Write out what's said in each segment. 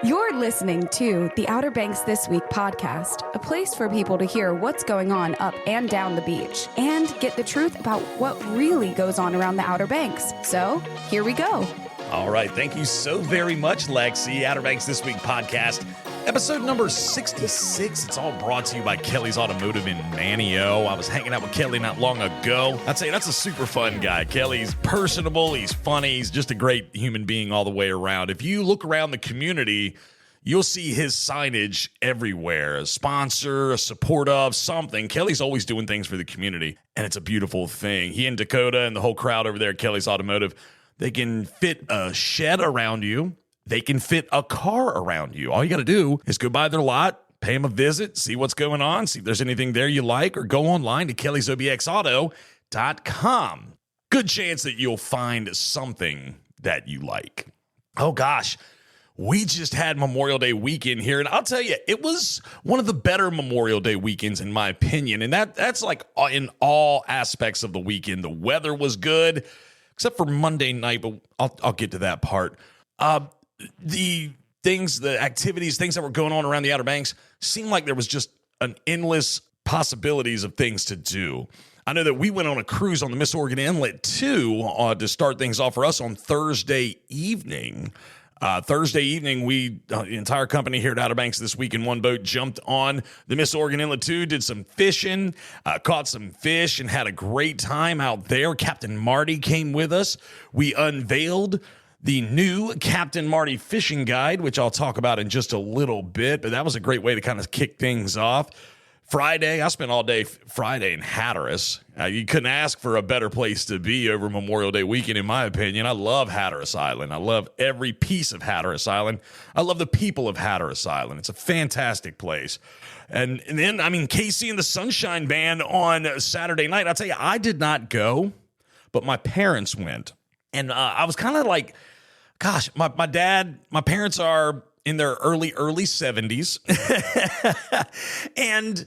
You're listening to the Outer Banks This Week podcast, a place for people to hear what's going on up and down the beach and get the truth about what really goes on around the Outer Banks. So, here we go. All right. Thank you so very much, Lexi. Outer Banks This Week podcast, episode number 66. It's all brought to you by Kelly's Automotive in Manio. I was hanging out with Kelly not long ago. I'd say that's a super fun guy. Kelly's personable. He's funny. He's just a great human being all the way around. If you look around the community, you'll see his signage everywhere. A sponsor, a support of, something. Kelly's always doing things for the community, and it's a beautiful thing. He and Dakota and the whole crowd over there at Kelly's Automotive, they can fit a shed around you. They can fit a car around you. All you got to do is go by their lot, pay them a visit, see what's going on, see if there's anything there you like, or go online to kellysobxauto.com. Good chance that you'll find something that you like. Oh, gosh. We just had Memorial Day weekend here, and I'll tell you, it was one of the better Memorial Day weekends, in my opinion, and that's like in all aspects of the weekend. The weather was good, except for Monday night, but I'll get to that part. The things, the activities, things that were going on around the Outer Banks seemed like there was just an endless possibilities of things to do. I know that we went on a cruise on the Miss Oregon Inlet too to start things off for us on Thursday evening. The entire company here at Outer Banks This Week in one boat jumped on the Miss Oregon Inlet 2, did some fishing, caught some fish, and had a great time out there. Captain Marty came with us. We unveiled the new Captain Marty fishing guide, which I'll talk about in just a little bit, but that was a great way to kind of kick things off. Friday, I spent all day Friday in Hatteras. You couldn't ask for a better place to be over Memorial Day weekend, in my opinion. I love Hatteras Island. I love every piece of Hatteras Island. I love the people of Hatteras Island. It's a fantastic place. And then, Casey and the Sunshine Band on Saturday night. I'll tell you, I did not go, but my parents went. And I was kind of like, gosh, my parents are in their early 70s. And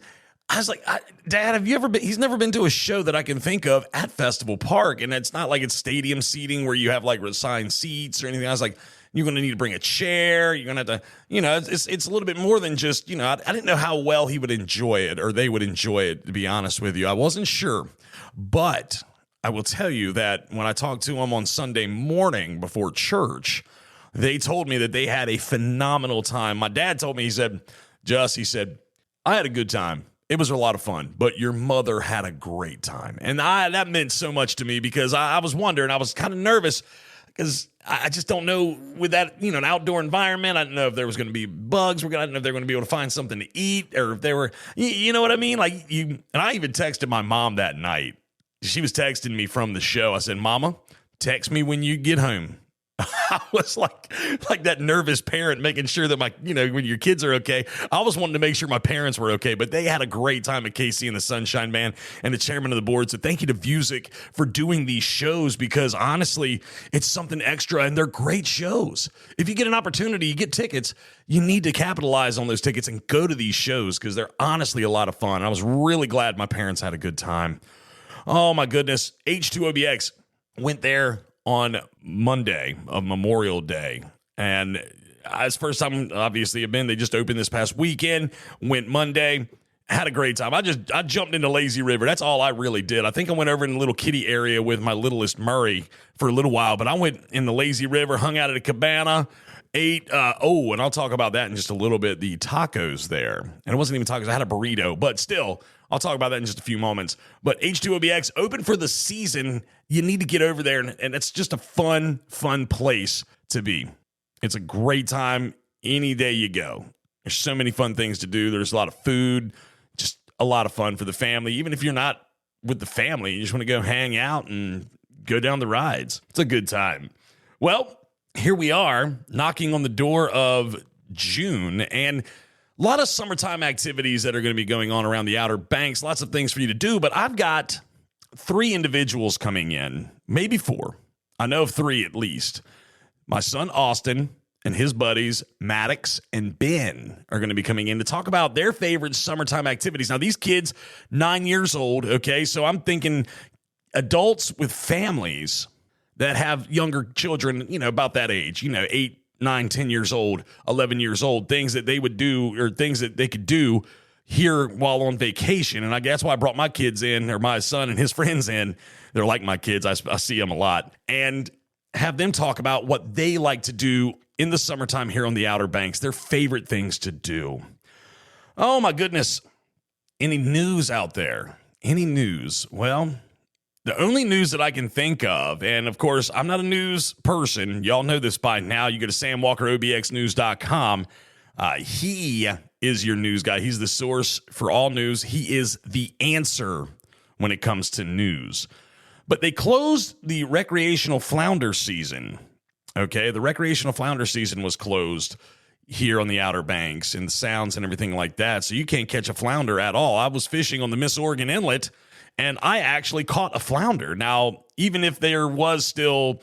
I was like, Dad, have you ever been? He's never been to a show that I can think of at Festival Park. And it's not like it's stadium seating where you have like assigned seats or anything. I was like, you're going to need to bring a chair. You're going to have to, it's a little bit more than just, I didn't know how well he would enjoy it or they would enjoy it, to be honest with you. I wasn't sure. But I will tell you that when I talked to them on Sunday morning before church, they told me that they had a phenomenal time. My dad told me, he said, I had a good time. It was a lot of fun, but your mother had a great time. And that meant so much to me because I was wondering, I was kind of nervous because I just don't know with that, an outdoor environment. I didn't know if there was going to be bugs. I didn't know if they were going to be able to find something to eat or if they were, you know what I mean? And I even texted my mom that night. She was texting me from the show. I said, Mama, text me when you get home. I was like that nervous parent making sure that when your kids are okay. I was wanting to make sure my parents were okay, but they had a great time at Casey and the Sunshine Band and the chairman of the board. So thank you to Vusic for doing these shows because honestly, it's something extra and they're great shows. If you get an opportunity, you get tickets, you need to capitalize on those tickets and go to these shows because they're honestly a lot of fun. I was really glad my parents had a good time. Oh my goodness. H2OBX went there on Monday of Memorial Day. And it's the first time, obviously, I've been. They just opened this past weekend, went Monday, had a great time. I jumped into Lazy River. That's all I really did. I think I went over in the little kiddie area with my littlest Murray for a little while, but I went in the Lazy River, hung out at a cabana, ate, and I'll talk about that in just a little bit, the tacos there. And it wasn't even tacos, I had a burrito, but still, I'll talk about that in just a few moments. But H2OBX, open for the season. You need to get over there, and it's just a fun place to be. It's a great time any day you go. There's so many fun things to do. There's a lot of food, just a lot of fun for the family. Even if you're not with the family, you just want to go hang out and go down the rides. It's a good time. Well, here we are knocking on the door of June, and a lot of summertime activities that are going to be going on around the Outer Banks. Lots of things for you to do, but I've got 3 individuals coming in, maybe 4. I know of 3 at least. My son Austin and his buddies Maddax and Ben are going to be coming in to talk about their favorite summertime activities. Now, these kids, 9 years old, okay, so I'm thinking adults with families that have younger children, about that age, 8, 9, 10 years old, 11 years old, things that they would do or things that they could do here while on vacation. And that's why I brought my kids in, or my son and his friends in. They're like my kids. I see them a lot. And have them talk about what they like to do in the summertime here on the Outer Banks, their favorite things to do. Oh, my goodness. Any news out there? Any news? Well, the only news that I can think of, and of course, I'm not a news person. Y'all know this by now. You go to samwalkerobxnews.com. He is your news guy. He's the source for all news. He is the answer when it comes to news. But they closed the recreational flounder season. Okay, the recreational flounder season was closed here on the Outer Banks and the Sounds and everything like that. So you can't catch a flounder at all. I was fishing on the Miss Oregon Inlet, and I actually caught a flounder. Now, even if you were still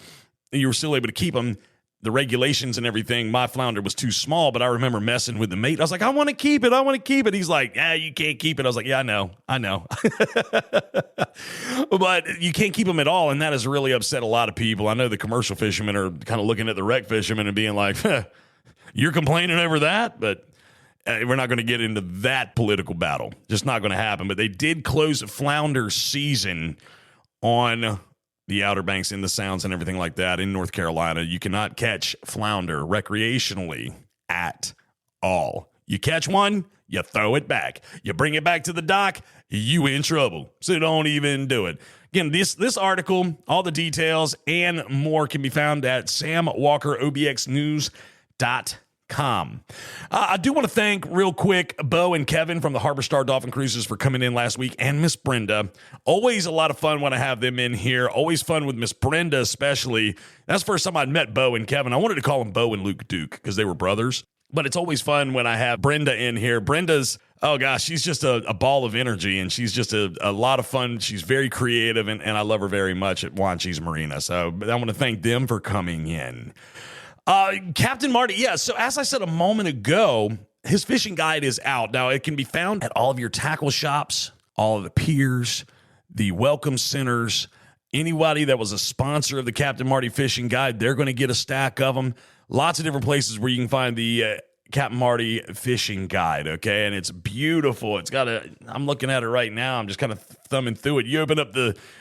able to keep them, the regulations and everything, my flounder was too small, but I remember messing with the mate. I was like, I want to keep it. He's like, you can't keep it. I was like, yeah, I know. But you can't keep them at all, and that has really upset a lot of people. I know the commercial fishermen are kind of looking at the rec fishermen and being like, you're complaining over that? But we're not going to get into that political battle. Just not going to happen. But they did close flounder season on the Outer Banks in the Sounds and everything like that in North Carolina. You cannot catch flounder recreationally at all. You catch one, you throw it back. You bring it back to the dock, you in trouble. So don't even do it. Again, this article, all the details and more can be found at samwalkerobxnews.com. I do want to thank real quick Bo and Kevin from the Harbor Star Dolphin Cruises for coming in last week, and Miss Brenda. Always a lot of fun when I have them in here. Always fun with Miss Brenda, especially. That's the first time I'd met Bo and Kevin. I wanted to call them Bo and Luke Duke because they were brothers, but it's always fun when I have Brenda in here. Brenda's, oh gosh, she's just a ball of energy, and she's just a lot of fun. She's very creative, and I love her very much at Wanchese Marina. So I want to thank them for coming in. Captain Marty, yeah, so as I said a moment ago, his fishing guide is out. Now, it can be found at all of your tackle shops, all of the piers, the welcome centers. Anybody that was a sponsor of the Captain Marty fishing guide, they're going to get a stack of them. Lots of different places where you can find the Captain Marty fishing guide, okay? And it's beautiful. I'm looking at it right now. I'm just kind of thumbing through it. You open up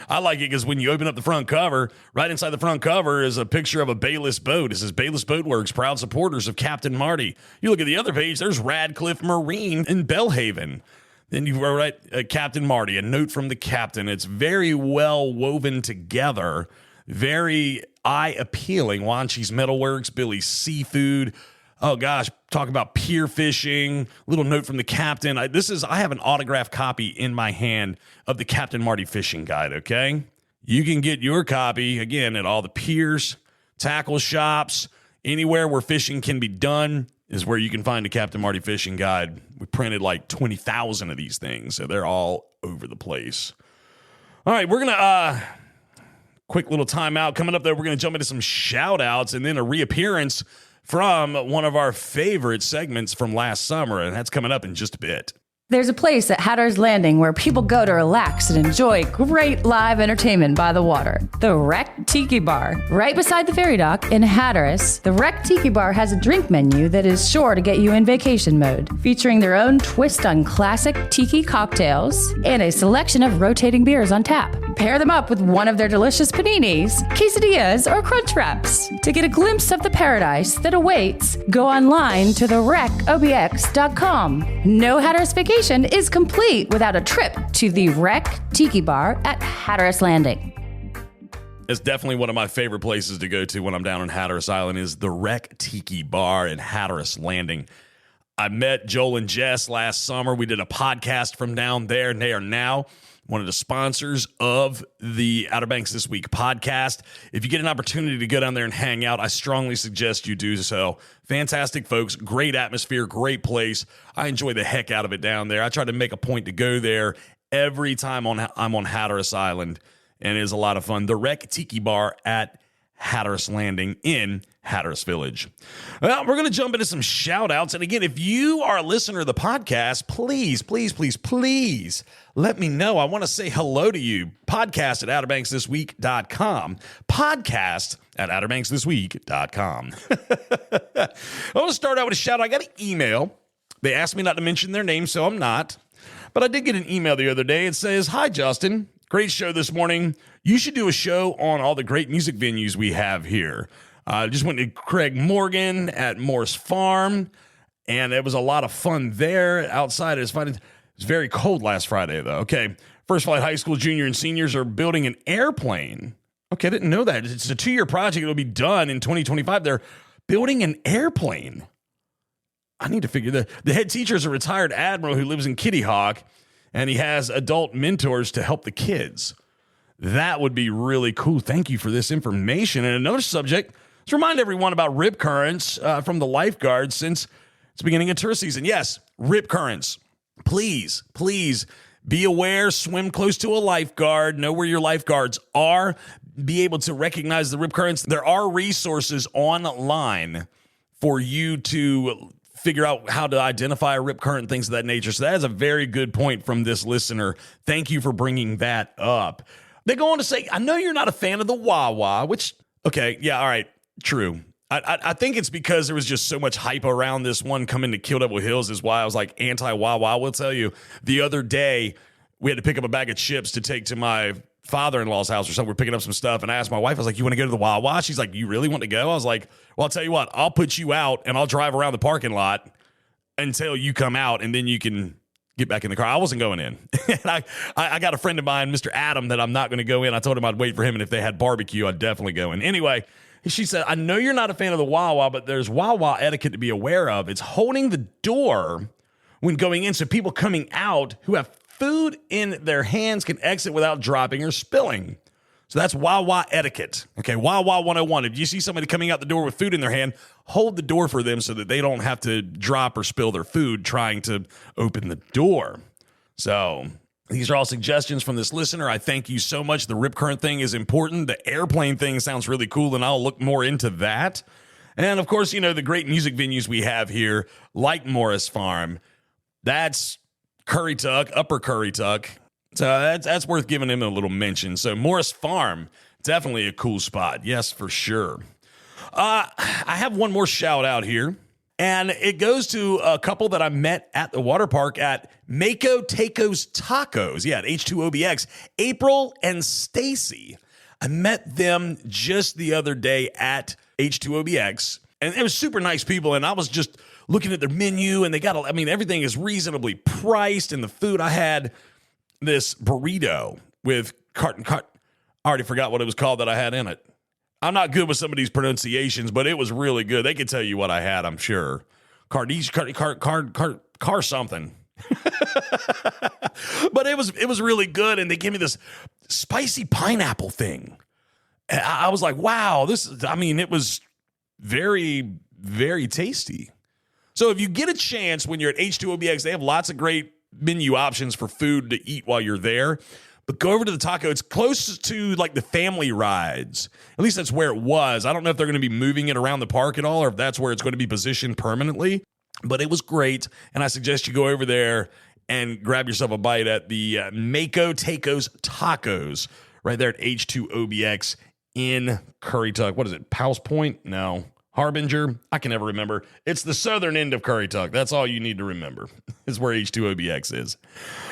I like it because when you open up the front cover, right inside the front cover is a picture of a Bayless boat. It says Bayless Boat Works, proud supporters of Captain Marty. You look at the other page, there's Radcliffe Marine in Bellhaven. Then you write Captain Marty, a note from the captain. It's very well woven together, very eye-appealing. Wanchese Metalworks, Billy's Seafood. Oh gosh, talk about pier fishing. Little note from the captain. I have an autographed copy in my hand of the Captain Marty fishing guide, okay? You can get your copy, again, at all the piers, tackle shops, anywhere where fishing can be done is where you can find a Captain Marty fishing guide. We printed like 20,000 of these things, so they're all over the place. All right, we're going to, quick little timeout. Coming up there, we're going to jump into some shout-outs and then a reappearance from one of our favorite segments from last summer, and that's coming up in just a bit. There's a place at Hatteras Landing where people go to relax and enjoy great live entertainment by the water. The Wreck Tiki Bar. Right beside the ferry dock in Hatteras, the Wreck Tiki Bar has a drink menu that is sure to get you in vacation mode, featuring their own twist on classic tiki cocktails and a selection of rotating beers on tap. Pair them up with one of their delicious paninis, quesadillas, or crunch wraps. To get a glimpse of the paradise that awaits, go online to therecobx.com. No Hatteras vacation is complete without a trip to the Wreck Tiki Bar at Hatteras Landing. It's definitely one of my favorite places to go to when I'm down on Hatteras Island is the Wreck Tiki Bar in Hatteras Landing. I met Joel and Jess last summer. We did a podcast from down there, and they are now one of the sponsors of the Outer Banks This Week podcast. If you get an opportunity to go down there and hang out, I strongly suggest you do so. Fantastic folks, great atmosphere, great place. I enjoy the heck out of it down there. I try to make a point to go there every time I'm on Hatteras Island, and it is a lot of fun. The Wreck Tiki Bar at Hatteras Landing in Hatteras Village. Well, we're going to jump into some shout outs. And again, if you are a listener of the podcast, please let me know. I want to say hello to you. Podcast at OutterBanksThisWeek.com. Podcast at outerbanksthisweek.com. I want to start out with a shout out. I got an email. They asked me not to mention their name, so I'm not. But I did get an email the other day. It says, "Hi, Justin. Great show this morning. You should do a show on all the great music venues we have here. Just went to Craig Morgan at Morris Farm, and it was a lot of fun there. Outside, it was fun. It was very cold last Friday, though. Okay, First Flight High School junior and seniors are building an airplane. Okay, I didn't know that. It's a 2-year project. It'll be done in 2025. They're building an airplane. I need to figure that. The head teacher is a retired admiral who lives in Kitty Hawk, and he has adult mentors to help the kids. That would be really cool. Thank you for this information. And another subject, let's remind everyone about rip currents from the lifeguards since it's the beginning of tourist season. Yes, rip currents. Please be aware, swim close to a lifeguard, know where your lifeguards are, be able to recognize the rip currents. There are resources online for you to figure out how to identify a rip current, things of that nature. So that is a very good point from this listener. Thank you for bringing that up. They go on to say, I know you're not a fan of the Wawa, which, okay, yeah, all right, true. I think it's because there was just so much hype around this one coming to Kill Devil Hills is why I was like anti-Wawa. I will tell you, the other day, we had to pick up a bag of chips to take to my father-in-law's house or something. We're picking up some stuff, and I asked my wife, I was like, you want to go to the Wawa? She's like, you really want to go? I was like, well, I'll tell you what, I'll put you out, and I'll drive around the parking lot until you come out, and then you can get back in the car. I wasn't going in. And I got a friend of mine, Mr. Adam, that I'm not going to go in. I told him I'd wait for him, and if they had barbecue, I'd definitely go in. Anyway, she said, I know you're not a fan of the Wawa, but there's Wawa etiquette to be aware of. It's holding the door when going in so people coming out who have food in their hands can exit without dropping or spilling. So that's Wawa etiquette. Okay, Wawa 101. If you see somebody coming out the door with food in their hand, hold the door for them so that they don't have to drop or spill their food trying to open the door. So these are all suggestions from this listener. I thank you so much. The rip current thing is important. The airplane thing sounds really cool, and I'll look more into that. And, of course, you know, the great music venues we have here, like Morris Farm, that's Currituck, Upper Currituck. So that's worth giving him a little mention. So Morris Farm, definitely a cool spot. Yes, for sure. I have one more shout out here, and it goes to a couple that I met at the water park at Mako Taco's Tacos. Yeah, at H2OBX. April and Stacy. I met them just the other day at H2OBX, and it was super nice people, and I was just looking at their menu, and they got, everything is reasonably priced, and the food I had this burrito with I already forgot what it was called that I had in it. I'm not good with some of these pronunciations, but it was really good. They could tell you what I had, I'm sure. Car something. But it was really good, and they gave me this spicy pineapple thing. And I was like, wow, it was very, very tasty. So if you get a chance when you're at H2OBX, they have lots of great menu options for food to eat while you're there. But go over to the taco. It's close to like the family rides. At least that's where it was. I don't know if they're going to be moving it around the park at all or if that's where it's going to be positioned permanently. But it was great. And I suggest you go over there and grab yourself a bite at the Mako Taco's Tacos right there at H2OBX in Currituck. What is it? Powell's Point? No. Harbinger? I can never remember. It's the southern end of Currituck. That's all you need to remember. Is where H2OBX is.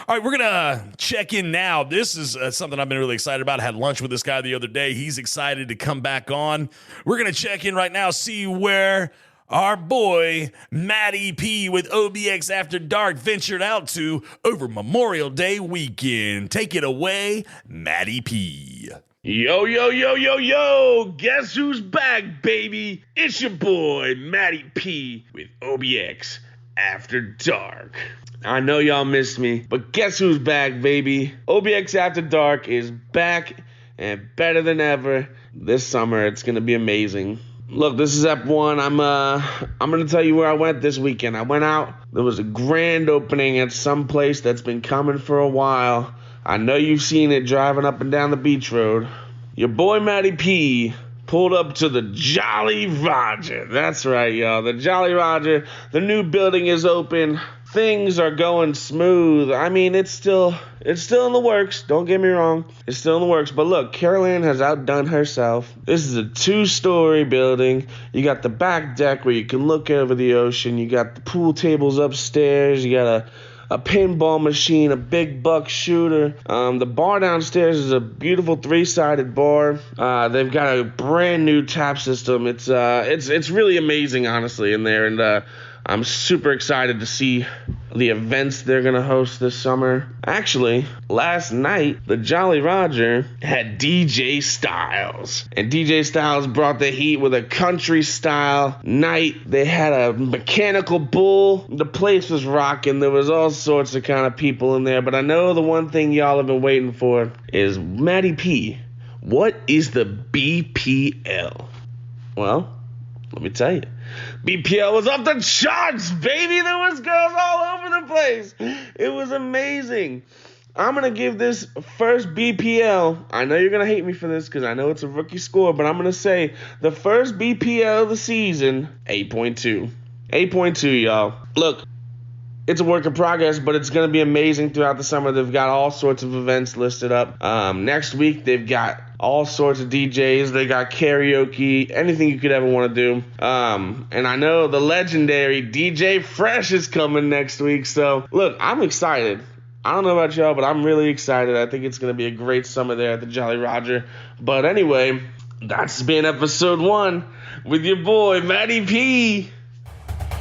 All right, we're going to check in now. This is something I've been really excited about. I had lunch with this guy the other day. He's excited to come back on. We're going to check in right now, see where our boy Matty P with OBX After Dark ventured out to over Memorial Day weekend. Take it away, Matty P. Yo, yo, yo, yo, yo, guess who's back, baby? It's your boy, Matty P, with OBX After Dark. I know y'all missed me, but guess who's back, baby? OBX After Dark is back and better than ever. This summer, it's gonna be amazing. Look, this is Ep 1. I'm gonna tell you where I went this weekend. I went out. There was a grand opening at some place that's been coming for a while. I know you've seen it driving up and down the beach road. Your boy Matty P pulled up to the Jolly Roger. That's right, y'all. The Jolly Roger. The new building is open. things are going smooth. I mean, it's still in the works. Don't get me wrong. It's still in the works. But look, Caroline has outdone herself. This is a 2-story building. You got the back deck where you can look over the ocean. You got the pool tables upstairs. You got a pinball machine, a big buck shooter. The bar downstairs is a beautiful 3-sided bar. They've got a brand new tap system. It's really amazing, honestly, in there. And I'm super excited to see the events they're going to host this summer. Actually, last night, the Jolly Roger had DJ Styles. And DJ Styles brought the heat with a country-style night. They had a mechanical bull. The place was rocking. There was all sorts of kind of people in there. But I know the one thing y'all have been waiting for is Matty P. What is the BPL? Well, let me tell you. BPL was off the charts, baby. There was girls all over the place. It was amazing. I'm going to give this first BPL. I know you're going to hate me for this because I know it's a rookie score, but I'm going to say the first BPL of the season, 8.2. 8.2, y'all. Look, it's a work in progress, but it's going to be amazing throughout the summer. They've got all sorts of events listed up. Next week, they've got all sorts of DJs. They got karaoke, anything you could ever want to do. And I know the legendary DJ Fresh is coming next week. So, look, I'm excited. I don't know about y'all, but I'm really excited. I think it's going to be a great summer there at the Jolly Roger. But anyway, that's been episode 1 with your boy, Matty P.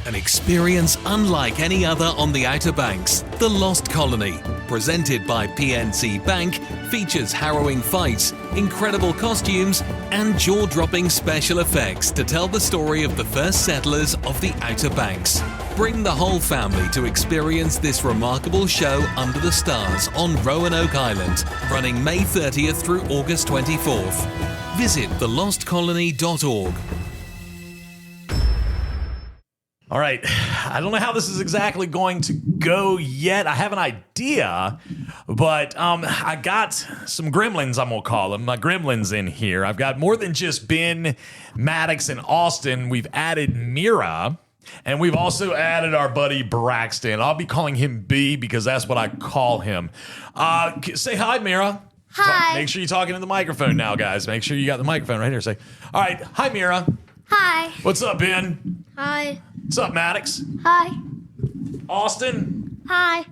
An experience unlike any other on the Outer Banks. The Lost Colony, presented by PNC Bank, features harrowing fights, incredible costumes, and jaw-dropping special effects to tell the story of the first settlers of the Outer Banks. Bring the whole family to experience this remarkable show under the stars on Roanoke Island, running May 30th through August 24th. Visit thelostcolony.org. All right, I don't know how this is exactly going to go yet. I have an idea, but I got some gremlins, I'm going to call them, my gremlins in here. I've got more than just Ben, Maddax, and Austin. We've added Mira, and we've also added our buddy Braxton. I'll be calling him B because that's what I call him. Say hi, Mira. Hi. Make sure you're talking to the microphone now, guys. Make sure you got the microphone right here. Say, all right, hi, Mira. Hi. What's up, Ben? Hi. What's up, Maddax? Hi. Austin? Hi.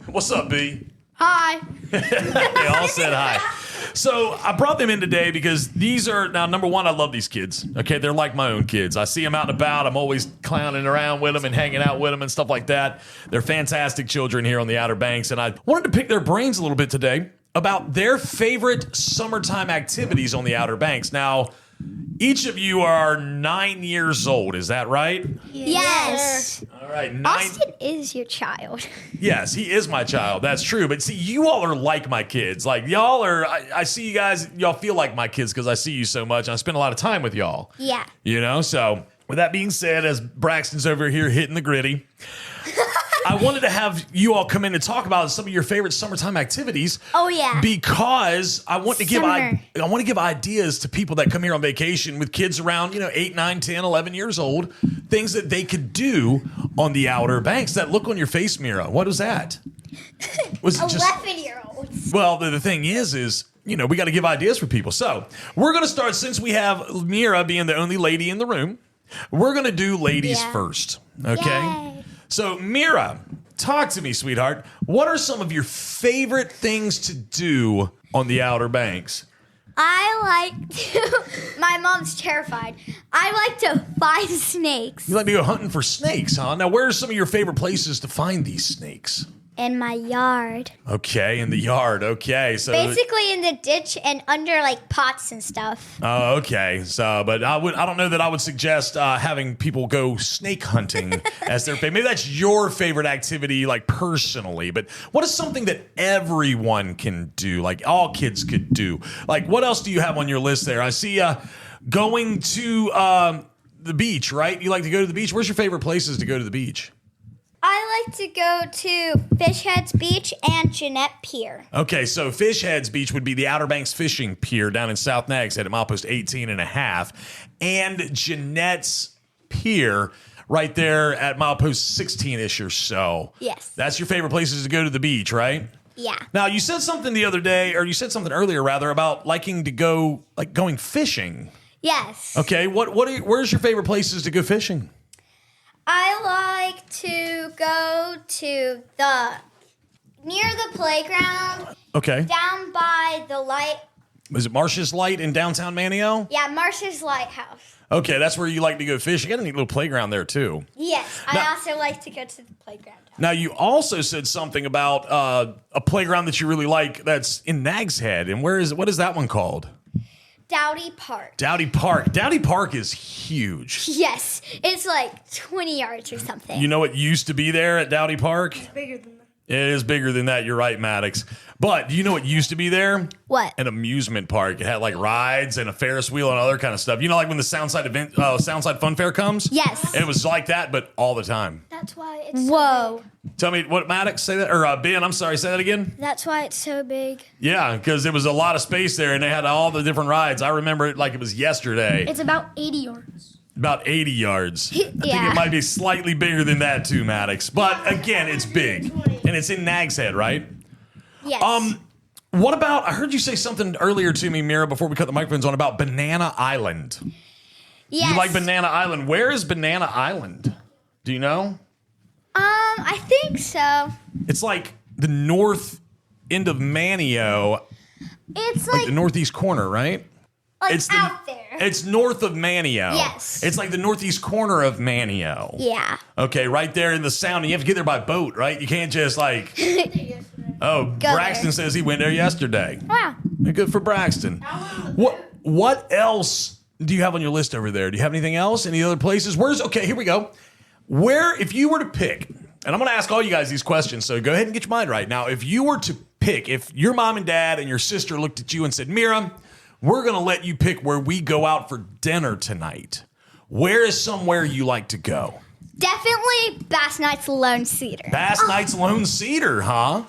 What's up, B? Hi. They all said hi. So I brought them in today because these are, now, number one, I love these kids. Okay, they're like my own kids. I see them out and about. I'm always clowning around with them and hanging out with them and stuff like that. They're fantastic children here on the Outer Banks, and I wanted to pick their brains a little bit today about their favorite summertime activities on the Outer Banks. Now, each of you are 9 years old, is that right? Yes. All right, 9. Austin is your child. Yes, he is my child. That's true. But see, you all are like my kids. Like, y'all are, I see you guys, y'all feel like my kids because I see you so much. And I spend a lot of time with y'all. Yeah. You know, so with that being said, as Braxton's over here hitting the gritty, I wanted to have you all come in and talk about some of your favorite summertime activities. Oh, yeah. Because I want to give Summer. I want to give ideas to people that come here on vacation with kids around, 8, 9, 10, 11 years old, things that they could do on the Outer Banks. That look on your face, Mira, what was that? Was it just 11-year-olds. Well, the thing is we got to give ideas for people. So, we're going to start, since we have Mira being the only lady in the room, we're going to do ladies first. Okay? Yay. So, Mira, talk to me, sweetheart. What are some of your favorite things to do on the Outer Banks? I like to, my mom's terrified. I like to find snakes You like to go hunting for snakes, huh? Now, where are some of your favorite places to find these snakes? in my yard. Okay, in the yard. Okay, so Basically in the ditch and under like pots and stuff. Oh, okay. So, but I don't know that I would suggest having people go snake hunting as their favorite. Maybe that's your favorite activity, like personally. But what is something that everyone can do, like all kids could do? Like, what else do you have on your list there? I see going to the beach, right? You like to go to the beach. Where's your favorite places to go to the beach? I like to go to Fish Heads Beach and Jeanette Pier. Okay, so Fish Heads Beach would be the Outer Banks Fishing Pier down in South Nags at milepost 18 and a half. And Jeanette's Pier right there at milepost 16-ish or so. Yes. That's your favorite places to go to the beach, right? Yeah. Now, you said something the other day, or you said something earlier, rather, about liking to go, going fishing. Yes. Okay, where's your favorite places to go fishing? I like to go to near the playground. Okay. Down by the light. Was it Marsh's Light in downtown Manio? Yeah, Marsh's Lighthouse. Okay, that's where you like to go fish. You got a neat little playground there, too. Yes, I also like to go to the playground. Now, you also said something about a playground that you really like that's in Nags Head. And what is that one called? Dowdy Park. Dowdy Park. Dowdy Park is huge. Yes, it's like 20 yards or something. You know what used to be there at Dowdy Park? It's bigger than that. It is bigger than that. You're right, Maddax. But do you know what used to be there? What? An amusement park. It had like rides and a Ferris wheel and other kind of stuff. You know, like when the Soundside Fun Fair comes? Yes. It was like that, but all the time. That's why it's Whoa. Tell me what, Maddax, say that? Or Ben, I'm sorry, say that again? That's why it's so big. Yeah, because there was a lot of space there and they had all the different rides. I remember it like it was yesterday. It's about 80 yards. About 80 yards. I think it might be slightly bigger than that too, Maddax. But again, it's big. And it's in Nags Head, right? Yes. What about, I heard you say something earlier to me, Mira, before we cut the microphones on, about Banana Island. Yes. You like Banana Island. Where is Banana Island? Do you know? I think so. It's like the north end of Manio. It's Like the northeast corner, right? like It's out there. It's north of Manio. Yes. It's like the northeast corner of Manio. Yeah. Okay, right there in the sound. And you have to get there by boat, right? You can't just like... Oh, Braxton says he went there yesterday. Wow. Good for Braxton. What else do you have on your list over there? Do you have anything else? Any other places? Okay, here we go. Where, if you were to pick, and I'm going to ask all you guys these questions, so go ahead and get your mind right. Now, if you were to pick, if your mom and dad and your sister looked at you and said, Mira, we're going to let you pick where we go out for dinner tonight, where is somewhere you like to go? Definitely Bass Knight's Lone Cedar. Bass Knight's Lone Cedar, huh?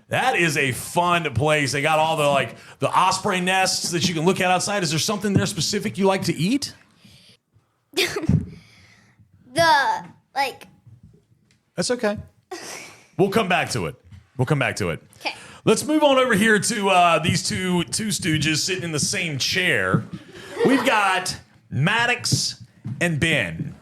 That is a fun place. They got all the osprey nests that you can look at outside. Is there something there specific you like to eat? That's okay. We'll come back to it. Okay. Let's move on over here to these two stooges sitting in the same chair. We've got Maddax and Ben.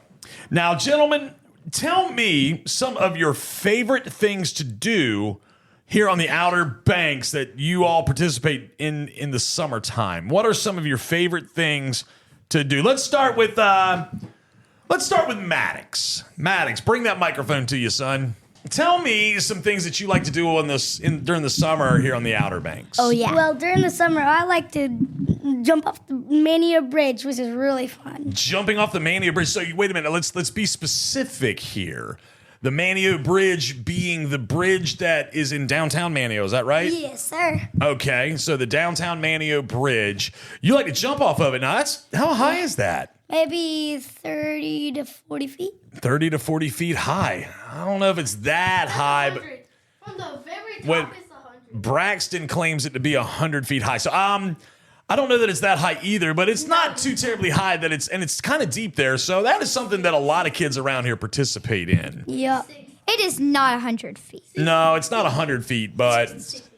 Now, gentlemen, tell me some of your favorite things to do here on the Outer Banks that you all participate in the summertime. What are some of your favorite things to do? Let's start with Maddax. Maddax, bring that microphone to you, son. Tell me some things that you like to do during the summer here on the Outer Banks. Oh, yeah. Well, during the summer, I like to jump off the Mania Bridge, which is really fun. Jumping off the Manio Bridge. So wait a minute. Let's be specific here. The Manio Bridge being the bridge that is in downtown Manio. Is that right? Yes, sir. Okay. So the downtown Manio Bridge. You like to jump off of it. Now, how high is that? Maybe 30 to 40 feet. 30 to 40 feet high. I don't know if it's that high, but From the very top, Wait. it's 100. Braxton claims it to be 100 feet high. So I don't know that it's that high either, but it's not too terribly high it's kind of deep there. So that is something that a lot of kids around here participate in. Yeah. It is not 100 feet. No, it's not 100 feet, but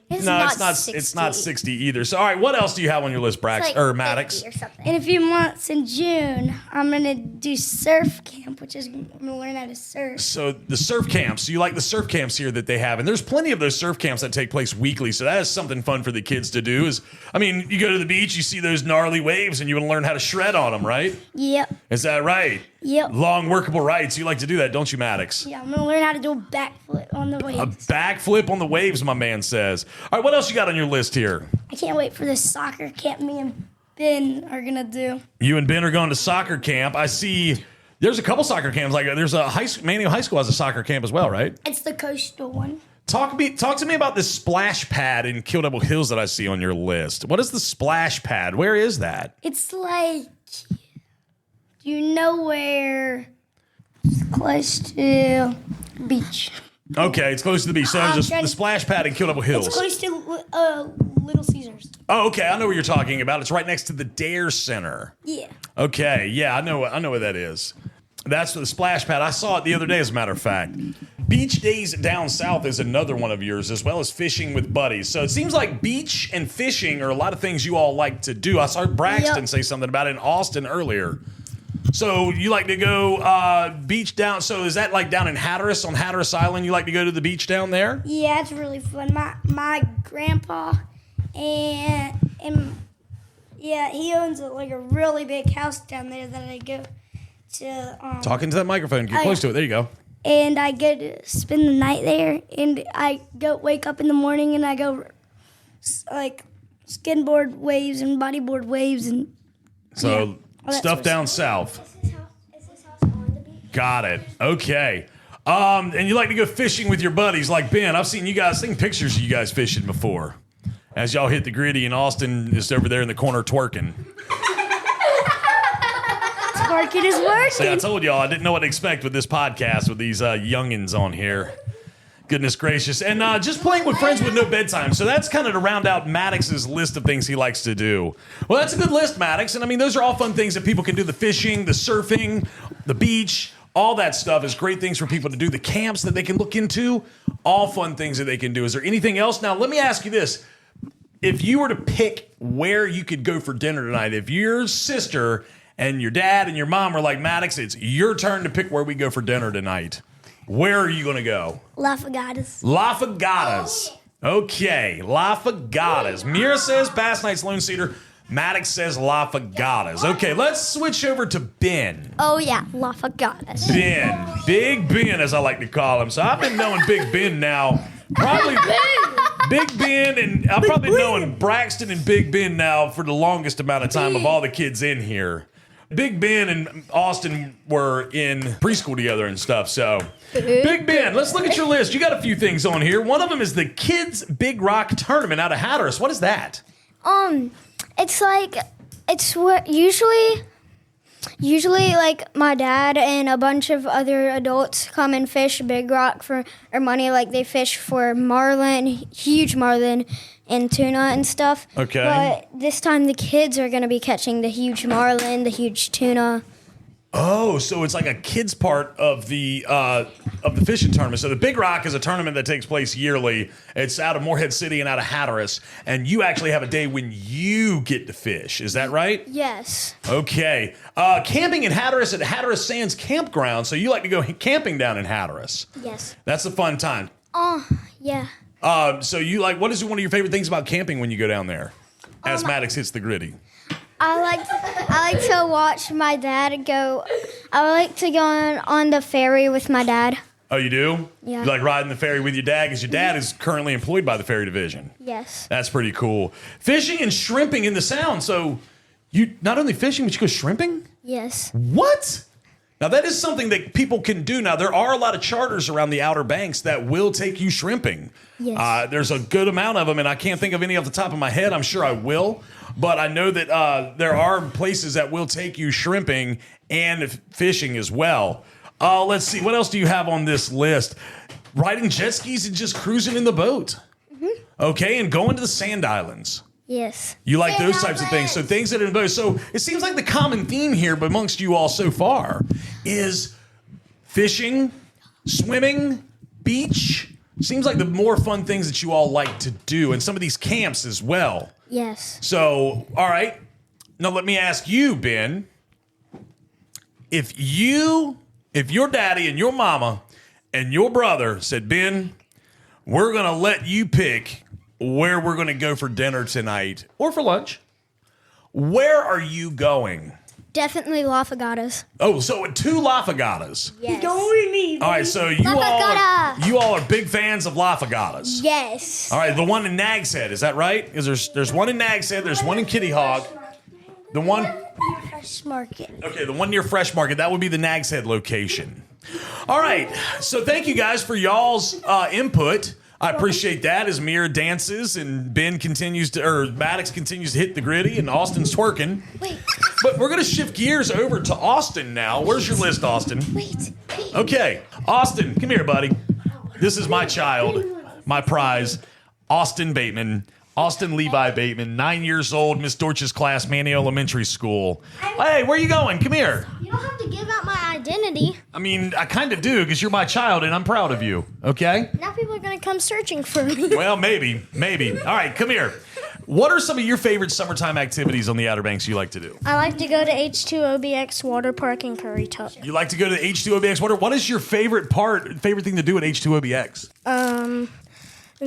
It's no, not it's not. 60. It's not 60 either. So all right, what else do you have on your list, Brax It's or like Maddax? 50 or something. In a few months in June, I'm going to do surf camp, which is I'm going to learn how to surf. So the surf camps. So you like the surf camps here that they have, and there's plenty of those surf camps that take place weekly. So that is something fun for the kids to do. You go to the beach, you see those gnarly waves, and you want to learn how to shred on them, right? Yep. Is that right? Yep. Long workable rides. You like to do that, don't you, Maddax? Yeah, I'm going to learn how to do a backflip on the waves. A backflip on the waves, my man says. All right, what else you got on your list here? I can't wait for this soccer camp me and Ben are going to do. You and Ben are going to soccer camp. I see there's a couple soccer camps. Like there's Manio High School has a soccer camp as well, right? It's the coastal one. Talk to me about this splash pad in Kill Devil Hills that I see on your list. What is the splash pad? Where is that? It's like, do you know where it's close to the beach? Okay, it's close to the beach. So there's the splash pad in Kill Devil Hills. It's close to Little Caesars. Oh, okay. I know what you're talking about. It's right next to the Dare Center. Yeah. Okay, yeah, I know where that is. That's the splash pad. I saw it the other day, as a matter of fact. Beach days down south is another one of yours, as well as fishing with buddies. So it seems like beach and fishing are a lot of things you all like to do. I saw Braxton say something about it in Austin earlier. So you like to go beach down. So is that like down in Hatteras, on Hatteras Island? You like to go to the beach down there? Yeah, it's really fun. My grandpa and yeah, he owns like a really big house down there that I go to. Talking to that microphone. Get close to it. There you go. And I go to spend the night there, and I wake up in the morning, and I go like skimboard waves and bodyboard waves and stuff down south. Is this house on the beach? Got it. Okay. And you like to go fishing with your buddies like Ben. I've seen pictures of you guys fishing before. As y'all hit the gritty, and Austin is over there in the corner twerking. Twerking is working. See, I told y'all I didn't know what to expect with this podcast with these youngins on here. Goodness gracious. And just playing with friends with no bedtime. So that's kind of to round out Maddax's list of things he likes to do. Well, that's a good list, Maddax. And I mean, those are all fun things that people can do. The fishing, the surfing, the beach, all that stuff is great things for people to do. The camps that they can look into, all fun things that they can do. Is there anything else? Now, let me ask you this. If you were to pick where you could go for dinner tonight, if your sister and your dad and your mom were like, Maddax, it's your turn to pick where we go for dinner tonight, where are you going to go? La Fagatas. La Fagatas. Okay, La Fagatas. Mira says Bass Night's Lone Cedar. Maddax says La Fagatas. Okay, let's switch over to Ben. Oh, yeah, La Fagatas. Ben. Big Ben, as I like to call him. So I've been knowing Big Ben now. Probably Big Ben, and I've probably known Braxton and Big Ben now for the longest amount of time of all the kids in here. Big Ben and Austin were in preschool together and stuff, so. Big Ben, let's look at your list. You got a few things on here. One of them is the Kids Big Rock Tournament out of Hatteras. What is that? It's what usually like my dad and a bunch of other adults come and fish Big Rock for our money. Like they fish for marlin, huge marlin, and tuna and stuff. Okay. But this time the kids are going to be catching the huge marlin, the huge tuna. Oh, so it's like a kids part of the fishing tournament. So the Big Rock is a tournament that takes place yearly. It's out of Morehead City and out of Hatteras, and you actually have a day when you get to fish. Is that right? Yes. Okay. Camping in Hatteras at Hatteras Sands Campground. So you like to go camping down in Hatteras? Yes. That's a fun time. Yeah. So you like, what is one of your favorite things about camping when you go down there? As Maddax hits the gritty. I like to watch my dad go. I like to go on the ferry with my dad. Oh, you do? Yeah. You like riding the ferry with your dad because your dad is currently employed by the ferry division. Yes. That's pretty cool. Fishing and shrimping in the Sound. So you not only fishing, but you go shrimping? Yes. What? Now, that is something that people can do. Now, there are a lot of charters around the Outer Banks that will take you shrimping. Yes. There's a good amount of them, and I can't think of any off the top of my head. I'm sure I will. But I know that there are places that will take you shrimping and fishing as well. Let's see. What else do you have on this list? Riding jet skis and just cruising in the boat. Mm-hmm. Okay, and going to the Sand Islands. Yes. You like those types of things. So things that are in both. So it seems like the common theme here amongst you all so far is fishing, swimming, beach. Seems like the more fun things that you all like to do, and some of these camps as well. Yes. So, all right. Now let me ask you, Ben. If your daddy and your mama and your brother said, Ben, we're going to let you pick where we're going to go for dinner tonight or for lunch, where are you going? Definitely La Fagatas. Oh, so 2 La Fagatas. Yes. All right, so you all are big fans of La Fagatas. Yes. All right, the one in Nag's Head, is that right? Because there's one in Nag's Head, there's one in Kitty Hawk. The one Fresh Market. Okay, the one near Fresh Market, that would be the Nag's Head location. All right, so thank you guys for y'all's input. I appreciate that as Mira dances and Maddax continues to hit the gritty and Austin's twerking. Wait. But we're going to shift gears over to Austin now. Where's your list, Austin? Wait. Okay, Austin, come here, buddy. This is my child, my prize, Austin Bateman. Austin Levi Bateman, 9 years old, Miss Dorch's class, Manny Elementary School. Hey, where you going? Come here. You don't have to give out my identity. I mean, I kind of do because you're my child and I'm proud of you, okay? Now people are going to come searching for me. Well, maybe. All right, come here. What are some of your favorite summertime activities on the Outer Banks you like to do? I like to go to H2OBX Water Park in Currituck. You like to go to H2OBX Water? What is your favorite thing to do at H2OBX?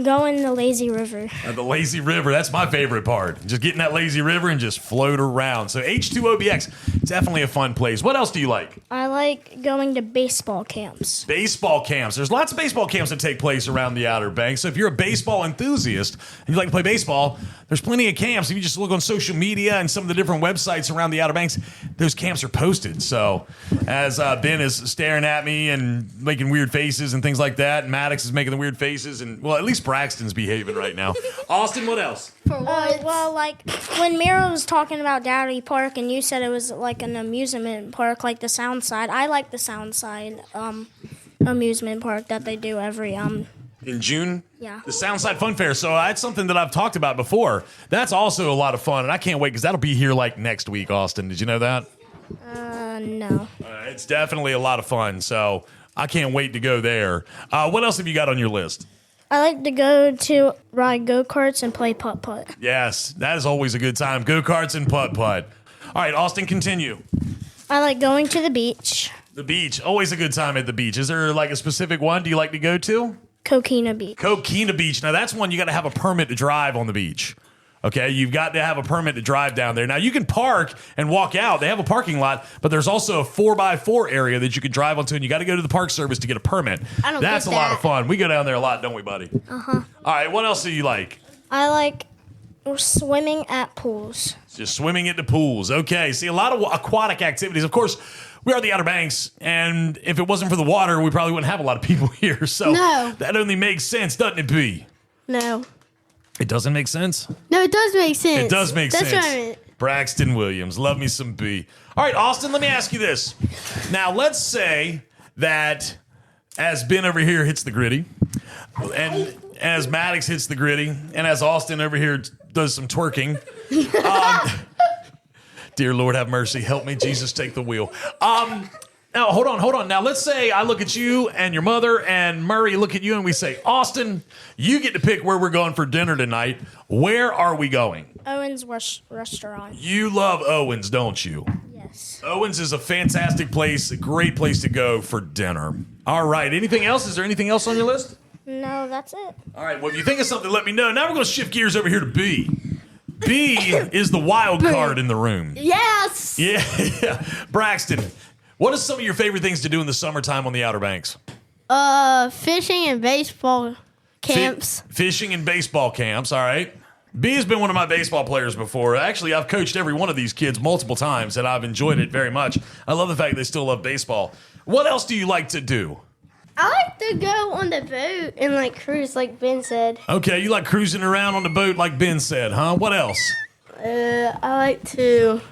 Go in the lazy river. The lazy river, that's my favorite part. Just get in that lazy river and just float around. So H2OBX, definitely a fun place. What else do you like? I like going to baseball camps. Baseball camps. There's lots of baseball camps that take place around the Outer Banks. So if you're a baseball enthusiast and you like to play baseball, there's plenty of camps. If you just look on social media and some of the different websites around the Outer Banks, those camps are posted. So as Ben is staring at me and making weird faces and things like that, and Maddax is making the weird faces, and well, at least Braxton's behaving right now. Austin, what else? Well, like when Mira was talking about Dowdy Park and you said it was like an amusement park, like the Sound Side. I like the Sound Side amusement park that they do every in June? Yeah. The Soundside Fun Fair. So that's something that I've talked about before. That's also a lot of fun, and I can't wait because that'll be here like next week, Austin. Did you know that? No. It's definitely a lot of fun, so I can't wait to go there. What else have you got on your list? I like to go to ride go-karts and play putt-putt. Yes, that is always a good time. Go-karts and putt-putt. All right, Austin, continue. I like going to the beach. The beach. Always a good time at the beach. Is there like a specific one do you like to go to? Coquina Beach. Coquina Beach. Now, that's one you got to have a permit to drive on the beach. Okay, you've got to have a permit to drive down there. Now, you can park and walk out. They have a parking lot, but there's also a 4x4 area that you can drive onto, and you got to go to the park service to get a permit. That's a lot of fun. We go down there a lot, don't we, buddy? Uh-huh. All right, what else do you like? I like swimming at pools. Just swimming at the pools. Okay, see, a lot of aquatic activities. Of course, we are the Outer Banks, and if it wasn't for the water, we probably wouldn't have a lot of people here. So that only makes sense, doesn't it, B? No. It doesn't make sense? No, it does make sense. It does make sense. That's what I meant. Braxton Williams. Love me some B. All right, Austin, let me ask you this. Now, let's say that as Ben over here hits the gritty, and as Maddax hits the gritty, and as Austin over here does some twerking. Dear Lord, have mercy. Help me. Jesus, take the wheel. Now, hold on. Now, let's say I look at you and your mother and Murray look at you and we say, Austin, you get to pick where we're going for dinner tonight. Where are we going? Owen's restaurant. You love Owen's, don't you? Yes. Owen's is a fantastic place, a great place to go for dinner. All right. Anything else? Is there anything else on your list? No, that's it. All right. Well, if you think of something, let me know. Now we're going to shift gears over here to B. B is the wild card in the room. Yes. Yeah. Braxton, what are some of your favorite things to do in the summertime on the Outer Banks? Fishing and baseball camps. Fishing and baseball camps, all right. B has been one of my baseball players before. Actually, I've coached every one of these kids multiple times, and I've enjoyed it very much. I love the fact they still love baseball. What else do you like to do? I like to go on the boat and like cruise, like Ben said. Okay, you like cruising around on the boat like Ben said, huh? What else? I like to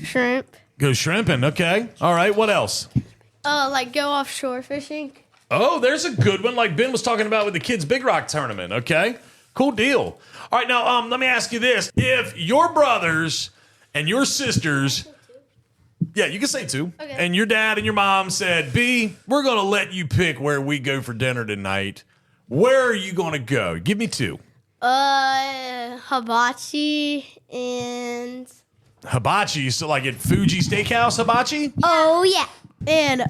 shrimp. Go shrimping, okay. All right, what else? Like go offshore fishing. Oh, there's a good one like Ben was talking about with the kids' Big Rock tournament, okay? Cool deal. All right, now let me ask you this. If your brothers and your sisters, yeah, you can say two, okay, and your dad and your mom said, B, we're going to let you pick where we go for dinner tonight, where are you going to go? Give me two. Hibachi and... Hibachi, so like at Fuji Steakhouse hibachi? Oh, yeah. And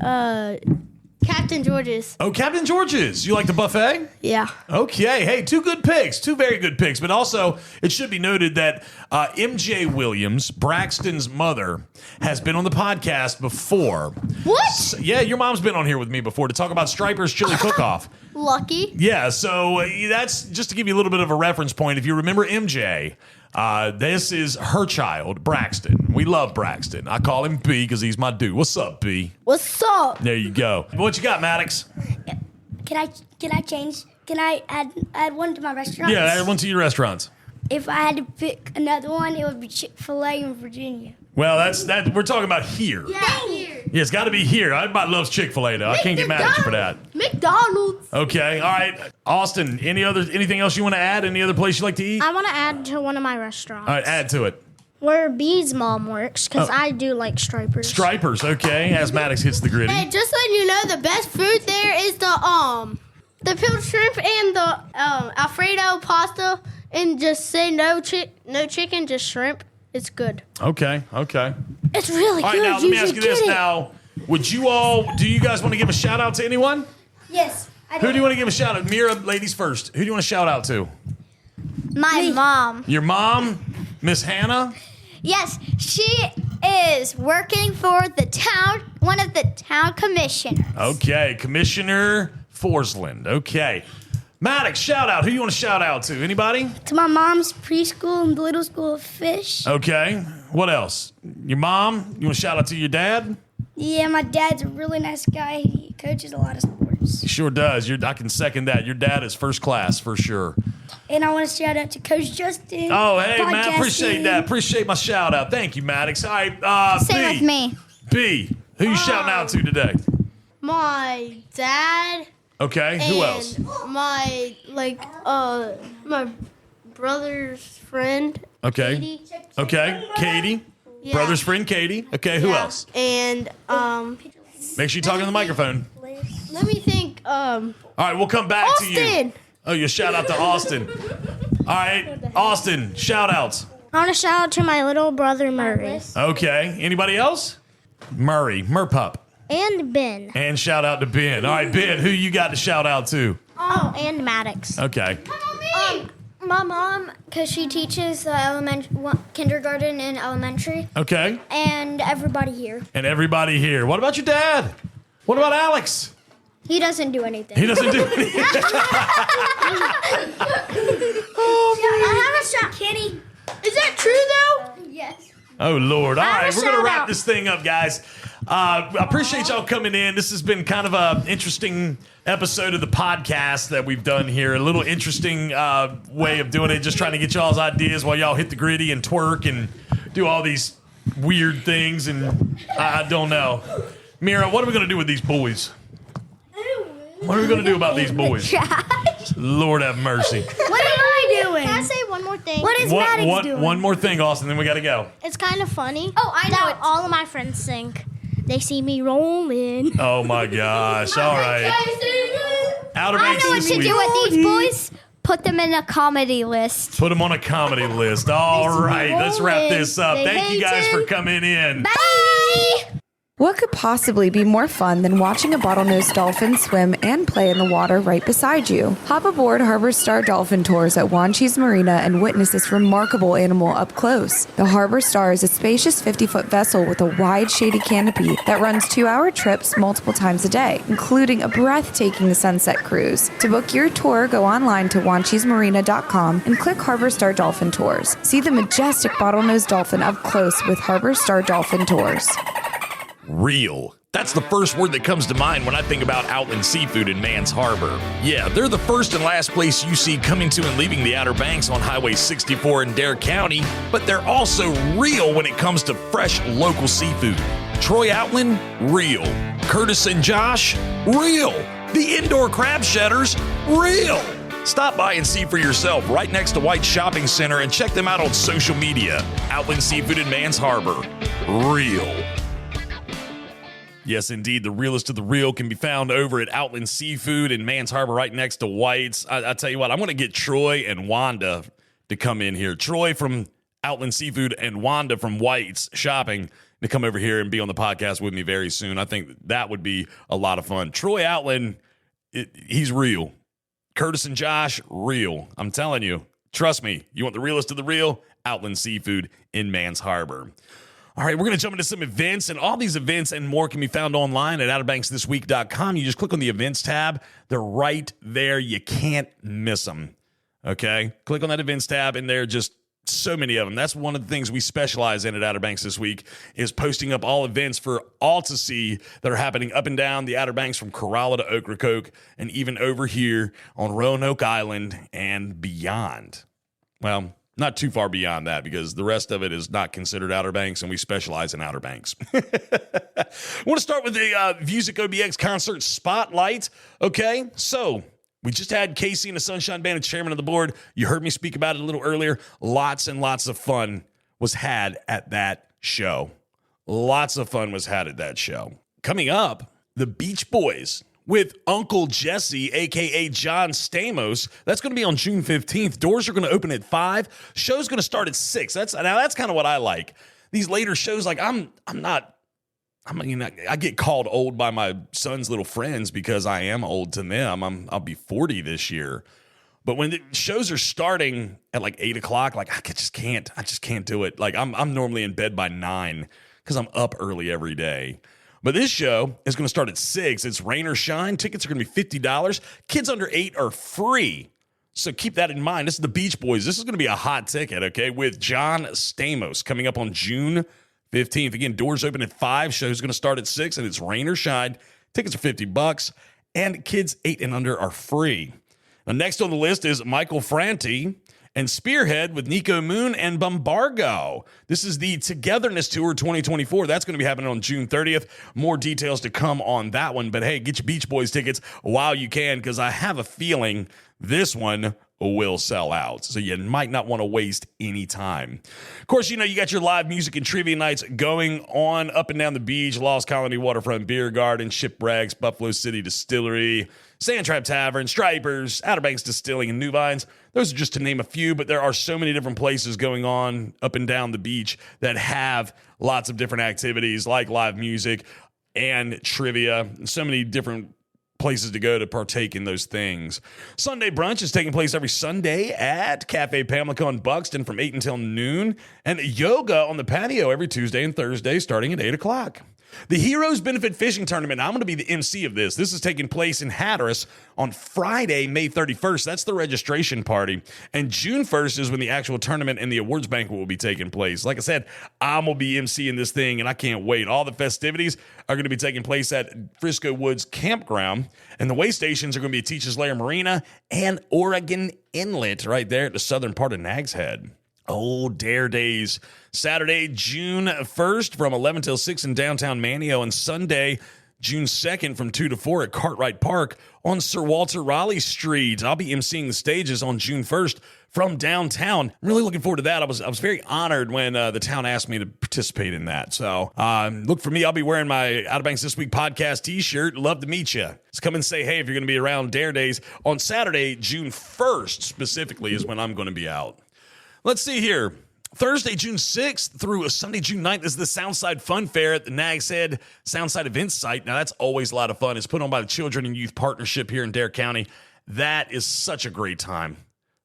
Captain George's. Oh, Captain George's. You like the buffet? Yeah. Okay. Hey, two good picks. Two very good picks. But also, it should be noted that MJ Williams, Braxton's mother, has been on the podcast before. What? So, yeah, your mom's been on here with me before to talk about Striper's Chili Cook-Off. Lucky. Yeah, so that's just to give you a little bit of a reference point. If you remember MJ, this is her child, Braxton. We love Braxton. I call him B because he's my dude. What's up, B? What's up? There you go. What you got, Maddax? Can I change? Can I add one to my restaurant? Yeah, add one to your restaurants. If I had to pick another one, it would be Chick-fil-A in Virginia. Well, that's we're talking about here. Yeah, here. Yeah, it's got to be here. Everybody loves Chick-fil-A, though. I can't get mad at you for that. McDonald's. Okay, all right. Austin, anything else you want to add? Any other place you like to eat? I want to add to one of my restaurants. All right, add to it. Where B's mom works, because I do like stripers. Stripers, okay, as Maddax hits the gritty. Hey, just letting you know, the best food there is the peeled shrimp and the Alfredo pasta, and just say no chicken, just shrimp. It's good. Okay. It's really All right, good. now let me ask you this now. Do you guys want to give a shout out to anyone? Yes. Who do you want to give a shout out? Mira, ladies first. Who do you want to shout out to? My mom. Your mom, Miss Hannah? Yes, she is working for one of the town commissioners. Okay, Commissioner Forsland. Okay. Maddax, shout out. Who you want to shout out to? Anybody? To my mom's preschool and the little school of fish. Okay. What else? Your mom? You want to shout out to your dad? Yeah, my dad's a really nice guy. He coaches a lot of sports. He sure does. I can second that. Your dad is first class for sure. And I want to shout out to Coach Justin. Oh, hey, man, podcasting. appreciate that. Appreciate my shout out. Thank you, Maddax. All right, Same B. with me. B, who you shouting out to today? My dad. Okay, who else? My my brother's friend. Okay. Katie. Okay, Katie. Yeah. Brother's friend Katie. Okay, who else? And Make sure you talk on the microphone. let me think. All right, we'll come back to you. Austin. Oh, you shout out to Austin. All right, Austin, shout outs. I want to shout out to my little brother Murray. Okay, anybody else? Murpup. And Ben. And shout out to Ben. All right, Ben, who you got to shout out to? Oh, and Maddax. Okay. My mom, because she teaches kindergarten and elementary, Okay. and everybody here. And everybody here. What about your dad? What about Alex? He doesn't do anything. He doesn't do anything. I have a shout, Kenny. Is that true though? Yes. Oh, Lord. All right, we're going to shout wrap out. this thing up, guys. I appreciate y'all coming in. This has been kind of an interesting episode of the podcast that we've done here. A little interesting way of doing it, just trying to get y'all's ideas while y'all hit the gritty and twerk and do all these weird things. And I don't know. Mira, what are we going to do with these boys? What are we going to do about these boys? Lord have mercy. What am I doing? Can I say one more thing? What is Maddax doing? One more thing, Austin, then we got to go. It's kind of funny. Oh, I know that it. all of my friends think they see me rolling. Oh, my gosh. All right. Outer I Banks know what this to week. do with these boys. Put them in a comedy list. Put them on a comedy list. All right, let's wrap this up. They Thank you hate guys him. for coming in. Bye. What could possibly be more fun than watching a bottlenose dolphin swim and play in the water right beside you? Hop aboard Harbor Star Dolphin Tours at Wanchese Marina and witness this remarkable animal up close. The Harbor Star is a spacious 50-foot vessel with a wide, shady canopy that runs 2-hour trips multiple times a day, including a breathtaking sunset cruise. To book your tour, go online to wanchesemarina.com and click Harbor Star Dolphin Tours. See the majestic bottlenose dolphin up close with Harbor Star Dolphin Tours. Real. That's the first word that comes to mind when I think about Outland Seafood in Mans Harbor. Yeah, they're the first and last place you see coming to and leaving the Outer Banks on Highway 64 in Dare County, but they're also real when it comes to fresh local seafood. Troy Outland, real. Curtis and Josh, real. The indoor crab shedders, real. Stop by and see for yourself right next to White Shopping Center and check them out on social media. Outland Seafood in Mans Harbor, real. Yes, indeed. The realest of the real can be found over at Outland Seafood in Mans Harbor right next to White's. I tell you what, I'm going to get Troy and Wanda to come in here. Troy from Outland Seafood and Wanda from White's Shopping to come over here and be on the podcast with me very soon. I think that would be a lot of fun. Troy Outland, he's real. Curtis and Josh, real. I'm telling you. Trust me. You want the realest of the real? Outland Seafood in Mans Harbor. All right, we're going to jump into some events, and all these events and more can be found online at outerbanksthisweek.com. You just click on the events tab. They're right there. You can't miss them, okay? Click on that events tab, and there are just so many of them. That's one of the things we specialize in at Outer Banks This Week is posting up all events for all to see that are happening up and down the Outer Banks from Corolla to Ocracoke and even over here on Roanoke Island and beyond. Well, not too far beyond that because the rest of it is not considered Outer Banks, and we specialize in Outer Banks. I want to start with the Music OBX concert spotlight. Okay, so we just had Casey and the Sunshine Band as chairman of the board. You heard me speak about it a little earlier. Lots and lots of fun was had at that show. Lots of fun was had at that show. Coming up, the Beach Boys with Uncle Jesse, a.k.a. John Stamos. That's going to be on June 15th. Doors are going to open at 5. Show's going to start at 6. That's kind of what I like. These later shows, like I get called old by my son's little friends because I am old to them. I'll be 40 this year. But when the shows are starting at like 8 o'clock, like I just can't do it. Like I'm normally in bed by 9 because I'm up early every day. But this show is going to start at 6. It's rain or shine. Tickets are going to be $50. Kids under 8 are free. So keep that in mind. This is the Beach Boys. This is going to be a hot ticket, okay, with John Stamos coming up on June 15th. Again, doors open at 5. Show's going to start at 6, and it's rain or shine. Tickets are $50, and kids 8 and under are free. Now, next on the list is Michael Franti and Spearhead with Nico Moon and Bombargo. This is the Togetherness Tour 2024. That's going to be happening on June 30th. More details to come on that one. But hey, get your Beach Boys tickets while you can, because I have a feeling this one will sell out. So you might not want to waste any time. Of course, you got your live music and trivia nights going on up and down the beach, Lost Colony Waterfront Beer Garden, Shipwrecks, Buffalo City Distillery, Sand Trap Tavern, Stripers, Outer Banks Distilling, and New Vines. Those are just to name a few, but there are so many different places going on up and down the beach that have lots of different activities like live music and trivia, and so many different places to go to partake in those things. Sunday brunch is taking place every Sunday at Cafe Pamlica on Buxton from 8 until noon, and yoga on the patio every Tuesday and Thursday starting at 8 o'clock. The Heroes Benefit Fishing Tournament, I'm going to be the MC of this. This is taking place in Hatteras on Friday, May 31st. That's the registration party. And June 1st is when the actual tournament and the awards banquet will be taking place. Like I said, I'm going to be MCing this thing, and I can't wait. All the festivities are going to be taking place at Frisco Woods Campground, and the way stations are going to be at Teachers Lair Marina and Oregon Inlet right there at the southern part of Nags Head. Oh, Dare Days. Saturday, June 1st from 11 till 6 in downtown Manio, and Sunday, June 2nd from 2 to 4 at Cartwright Park on Sir Walter Raleigh Street. I'll be emceeing the stages on June 1st from downtown. I'm really looking forward to that. I was very honored when the town asked me to participate in that. So look for me. I'll be wearing my Outer Banks This Week podcast t-shirt. Love to meet you. Just come and say hey if you're going to be around Dare Days. On Saturday, June 1st specifically is when I'm going to be out. Let's see here. Thursday, June 6th through Sunday, June 9th is the Soundside Fun Fair at the Nags Head Soundside Events site. Now, that's always a lot of fun. It's put on by the Children and Youth Partnership here in Dare County. That is such a great time.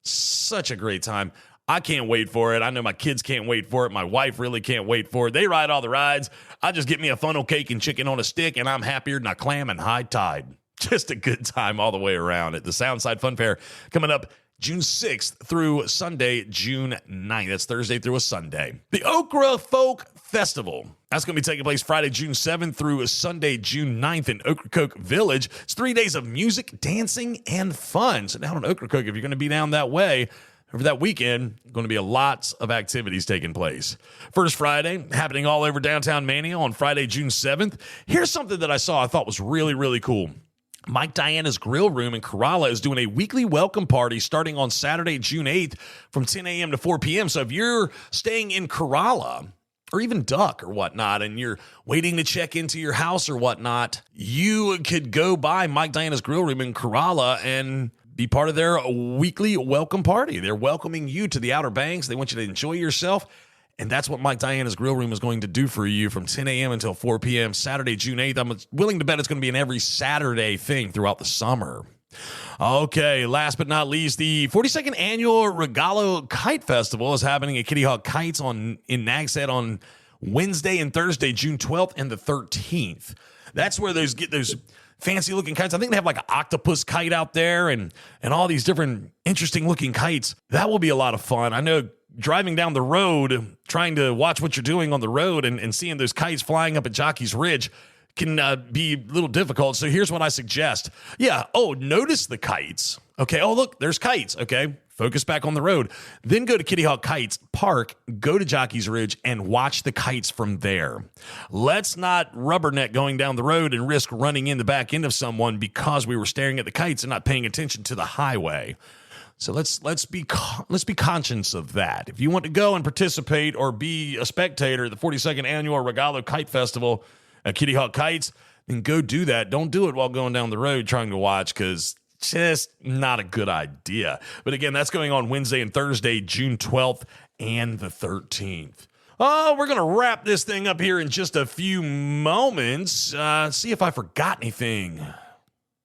Such a great time. I can't wait for it. I know my kids can't wait for it. My wife really can't wait for it. They ride all the rides. I just get me a funnel cake and chicken on a stick, and I'm happier than a clam in high tide. Just a good time all the way around at the Soundside Fun Fair coming up June 6th through Sunday, June 9th. That's Thursday through a Sunday. The Okra Folk Festival. That's going to be taking place Friday, June 7th through Sunday, June 9th in Ocracoke Village. It's 3 days of music, dancing, and fun. So down in Ocracoke, if you're going to be down that way over that weekend, going to be lots of activities taking place. First Friday, happening all over downtown Mania on Friday, June 7th. Here's something that I saw I thought was really, really cool. Mike Diana's Grill Room in Corolla is doing a weekly welcome party starting on Saturday, June 8th from 10 a.m. to 4 p.m. So if you're staying in Corolla or even Duck or whatnot, and you're waiting to check into your house or whatnot, you could go by Mike Diana's Grill Room in Corolla and be part of their weekly welcome party. They're welcoming you to the Outer Banks. They want you to enjoy yourself. And that's what Mike Diana's Grill Room is going to do for you from 10 a.m. until 4 p.m. Saturday, June 8th. I'm willing to bet it's going to be an every Saturday thing throughout the summer. Okay, last but not least, the 42nd Annual Regalo Kite Festival is happening at Kitty Hawk Kites in Nags Head on Wednesday and Thursday, June 12th and the 13th. That's where those fancy looking kites. I think they have like an octopus kite out there and all these different interesting looking kites. That will be a lot of fun. I know driving down the road, trying to watch what you're doing on the road and seeing those kites flying up at Jockey's Ridge can be a little difficult. So here's what I suggest. Yeah. Oh, notice the kites. Okay. Oh, look, there's kites. Okay. focus back on the road, then go to Kitty Hawk Kites Park, go to Jockey's Ridge, and watch the kites from there. Let's not rubberneck going down the road and risk running in the back end of someone because we were staring at the kites and not paying attention to the highway. So let's be conscious of that. If you want to go and participate or be a spectator at the 42nd Annual Regalo Kite Festival at Kitty Hawk Kites, then go do that. Don't do it while going down the road trying to watch, because just not a good idea. But again, that's going on Wednesday and Thursday, June 12th and the 13th. Oh, we're going to wrap this thing up here in just a few moments. See if I forgot anything.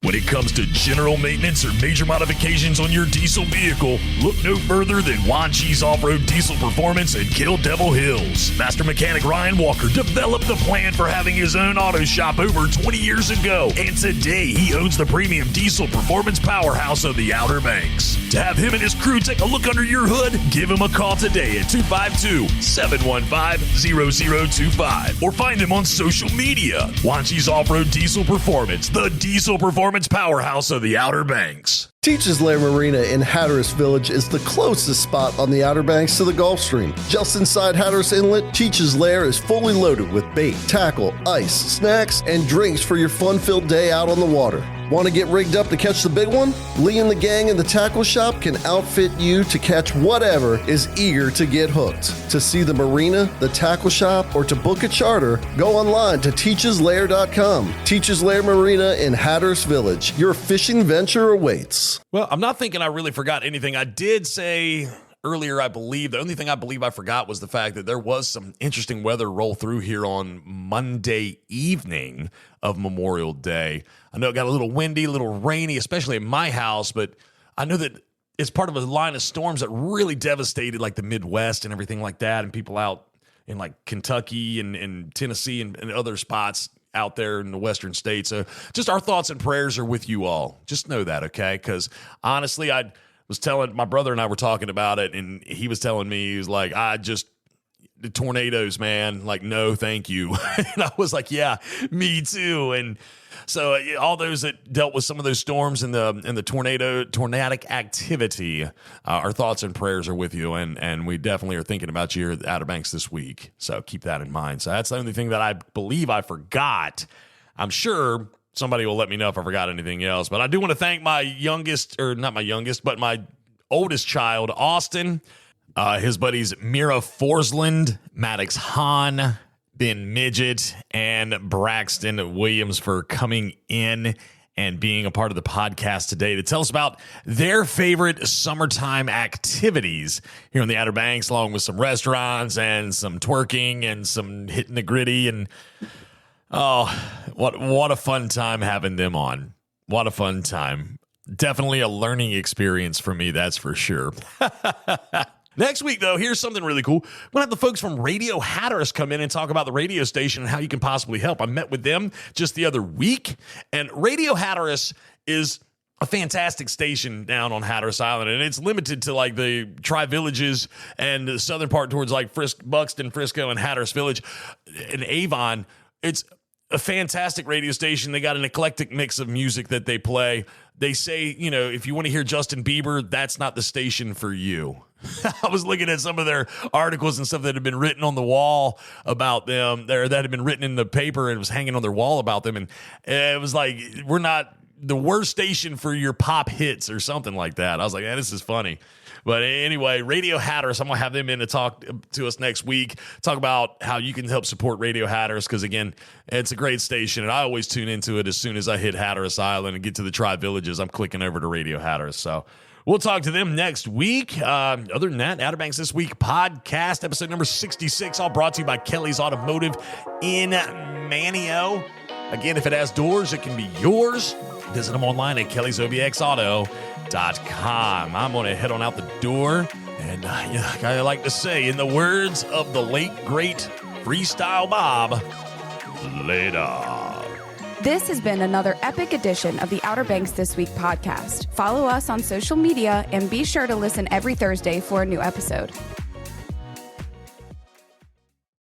When it comes to general maintenance or major modifications on your diesel vehicle, look no further than Wanchi's Off-Road Diesel Performance in Kill Devil Hills. Master mechanic Ryan Walker developed the plan for having his own auto shop over 20 years ago, and today he owns the premium diesel performance powerhouse of the Outer Banks. To have him and his crew take a look under your hood, give him a call today at 252-715-0025 or find him on social media. Wanchi's Off-Road Diesel Performance, the diesel performance powerhouse of the Outer Banks. Teachers Lair Marina in Hatteras Village is the closest spot on the Outer Banks to the Gulf Stream. Just inside Hatteras Inlet, Teachers Lair is fully loaded with bait, tackle, ice, snacks, and drinks for your fun-filled day out on the water. Want to get rigged up to catch the big one? Lee and the gang in the tackle shop can outfit you to catch whatever is eager to get hooked. To see the marina, the tackle shop, or to book a charter, go online to teacheslair.com. Teachers Lair Marina in Hatteras Village. Your fishing venture awaits. Well, I'm not thinking I really forgot anything. I did say earlier, I believe, the only thing I believe I forgot was the fact that there was some interesting weather roll through here on Monday evening of Memorial Day. I know it got a little windy, a little rainy, especially in my house, but I know that it's part of a line of storms that really devastated like the Midwest and everything like that, and people out in like Kentucky and Tennessee and other spots out there in the western states. So just our thoughts and prayers are with you all. Just know that, okay? Because honestly, I was telling my brother and I were talking about it, and he was telling me, he was like, the tornadoes, man, like, no, thank you. And I was like, yeah, me too. And so all those that dealt with some of those storms and the tornadic activity, our thoughts and prayers are with you. And we definitely are thinking about you at the Outer Banks this week. So keep that in mind. So that's the only thing that I believe I forgot. I'm sure somebody will let me know if I forgot anything else. But I do want to thank my my oldest child, Austin, his buddies Mira Forsland, Maddax Hahn, Ben Midget, and Braxton Williams for coming in and being a part of the podcast today to tell us about their favorite summertime activities here on the Outer Banks, along with some restaurants and some twerking and some hitting the gritty. And oh, what a fun time having them on. What a fun time. Definitely a learning experience for me, that's for sure. Next week, though, here's something really cool. We're going to have the folks from Radio Hatteras come in and talk about the radio station and how you can possibly help. I met with them just the other week, and Radio Hatteras is a fantastic station down on Hatteras Island, and it's limited to like the Tri-Villages and the southern part towards like Buxton, Frisco, and Hatteras Village and Avon. It's a fantastic radio station. They got an eclectic mix of music that they play. They say, if you want to hear Justin Bieber, that's not the station for you. I was looking at some of their articles and stuff that had been written on the wall about them, that had been written in the paper and it was hanging on their wall about them. And it was like, we're not the worst station for your pop hits or something like that. I was like, this is funny. But anyway, Radio Hatteras, I'm going to have them in to talk to us next week, talk about how you can help support Radio Hatteras, because, again, it's a great station, and I always tune into it as soon as I hit Hatteras Island and get to the Tri-Villages. I'm clicking over to Radio Hatteras, so we'll talk to them next week. Other than that, Outer Banks This Week podcast, episode number 66, all brought to you by Kelly's Automotive in Manio. Again, if it has doors, it can be yours. Visit them online at kellysobxauto.com. I'm going to head on out the door, and I like to say, in the words of the late, great Freestyle Bob, later. This has been another epic edition of the Outer Banks This Week podcast. Follow us on social media and be sure to listen every Thursday for a new episode.